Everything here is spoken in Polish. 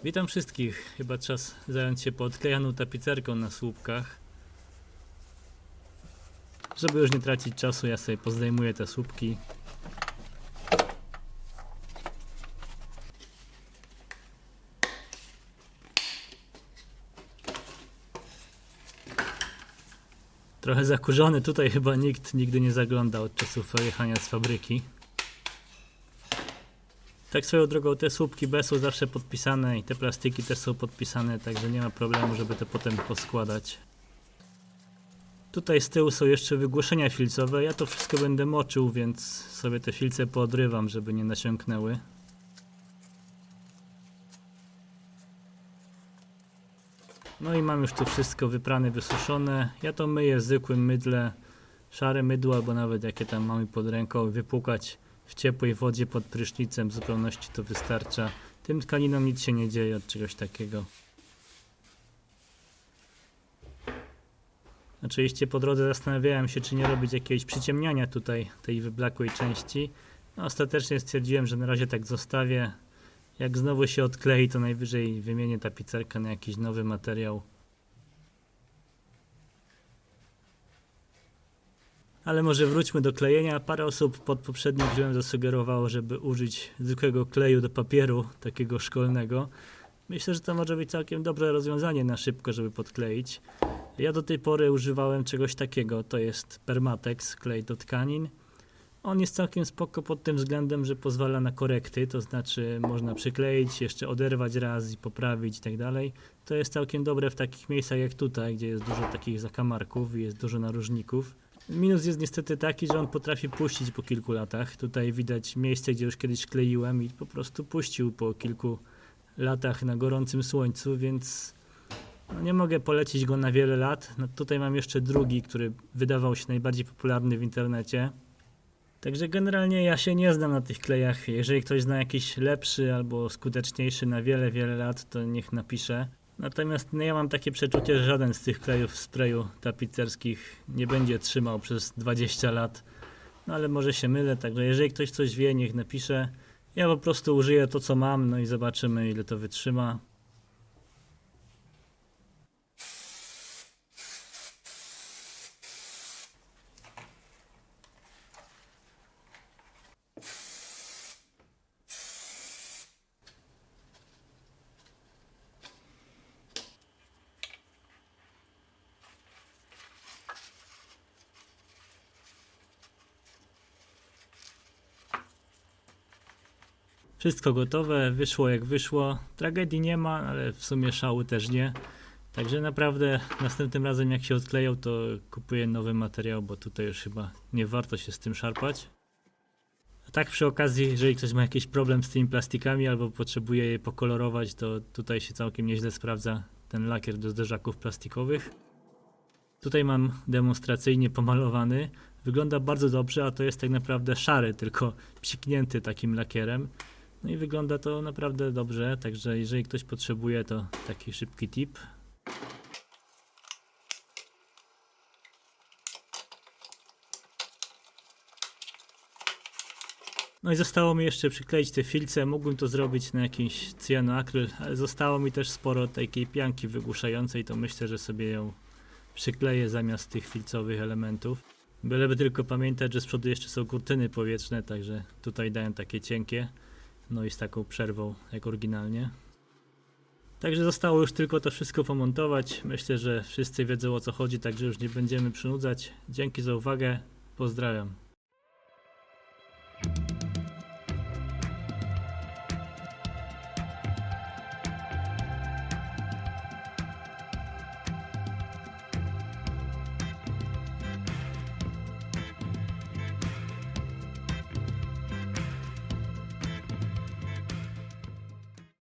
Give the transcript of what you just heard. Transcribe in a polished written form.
Witam wszystkich. Chyba czas zająć się poodklejaną tapicerką na słupkach. Żeby już nie tracić czasu, ja sobie pozdejmuję te słupki. Trochę zakurzony, tutaj chyba nikt nigdy nie zaglądał od czasów wyjechania z fabryki. Tak swoją drogą, te słupki B są zawsze podpisane i te plastiki też są podpisane, także nie ma problemu, żeby to potem poskładać. Tutaj z tyłu są jeszcze wygłoszenia filcowe, ja to wszystko będę moczył, więc sobie te filce poodrywam, żeby nie nasiąknęły. No i mam już tu wszystko wyprane, wysuszone. Ja to myję zwykłym mydle, szare mydło albo nawet jakie tam mamy pod ręką, wypłukać w ciepłej wodzie pod prysznicem, w zupełności to wystarcza. Tym tkaninom nic się nie dzieje od czegoś takiego. Oczywiście po drodze zastanawiałem się, czy nie robić jakiegoś przyciemniania tutaj tej wyblakłej części. No, ostatecznie stwierdziłem, że na razie tak zostawię. Jak znowu się odklei, to najwyżej wymienię tapicerkę na jakiś nowy materiał. Ale może wróćmy do klejenia. Parę osób pod poprzednim filmem zasugerowało, żeby użyć zwykłego kleju do papieru, takiego szkolnego. Myślę, że to może być całkiem dobre rozwiązanie na szybko, żeby podkleić. Ja do tej pory używałem czegoś takiego, to jest Permatex, klej do tkanin. On jest całkiem spoko pod tym względem, że pozwala na korekty, to znaczy można przykleić, jeszcze oderwać raz i poprawić i tak dalej. To jest całkiem dobre w takich miejscach jak tutaj, gdzie jest dużo takich zakamarków i jest dużo narożników. Minus jest niestety taki, że on potrafi puścić po kilku latach. Tutaj widać miejsce, gdzie już kiedyś kleiłem i po prostu puścił po kilku latach na gorącym słońcu, więc no nie mogę polecić go na wiele lat. No tutaj mam jeszcze drugi, który wydawał się najbardziej popularny w internecie. Także generalnie ja się nie znam na tych klejach. Jeżeli ktoś zna jakiś lepszy albo skuteczniejszy na wiele, wiele lat, to niech napisze. Natomiast no ja mam takie przeczucie, że żaden z tych klejów w sprayu tapicerskich nie będzie trzymał przez 20 lat. No ale może się mylę, także jeżeli ktoś coś wie, niech napisze. Ja po prostu użyję to, co mam, no i zobaczymy, ile to wytrzyma. Wszystko gotowe, wyszło jak wyszło. Tragedii nie ma, ale w sumie szału też nie. Także naprawdę następnym razem jak się odkleją, to kupuję nowy materiał, bo tutaj już chyba nie warto się z tym szarpać. A tak przy okazji, jeżeli ktoś ma jakiś problem z tymi plastikami albo potrzebuje je pokolorować, to tutaj się całkiem nieźle sprawdza ten lakier do zderzaków plastikowych. Tutaj mam demonstracyjnie pomalowany. Wygląda bardzo dobrze, a to jest tak naprawdę szary, tylko psiknięty takim lakierem. No i wygląda to naprawdę dobrze, także jeżeli ktoś potrzebuje, to taki szybki tip. No i zostało mi jeszcze przykleić te filce, mógłbym to zrobić na jakiś cyjanoakryl, ale zostało mi też sporo takiej pianki wygłuszającej, to myślę, że sobie ją przykleję zamiast tych filcowych elementów. Byleby tylko pamiętać, że z przodu jeszcze są kurtyny powietrzne, także tutaj dają takie cienkie. No i z taką przerwą jak oryginalnie. Także zostało już tylko to wszystko pomontować. Myślę, że wszyscy wiedzą, o co chodzi, także już nie będziemy przynudzać. Dzięki za uwagę, pozdrawiam.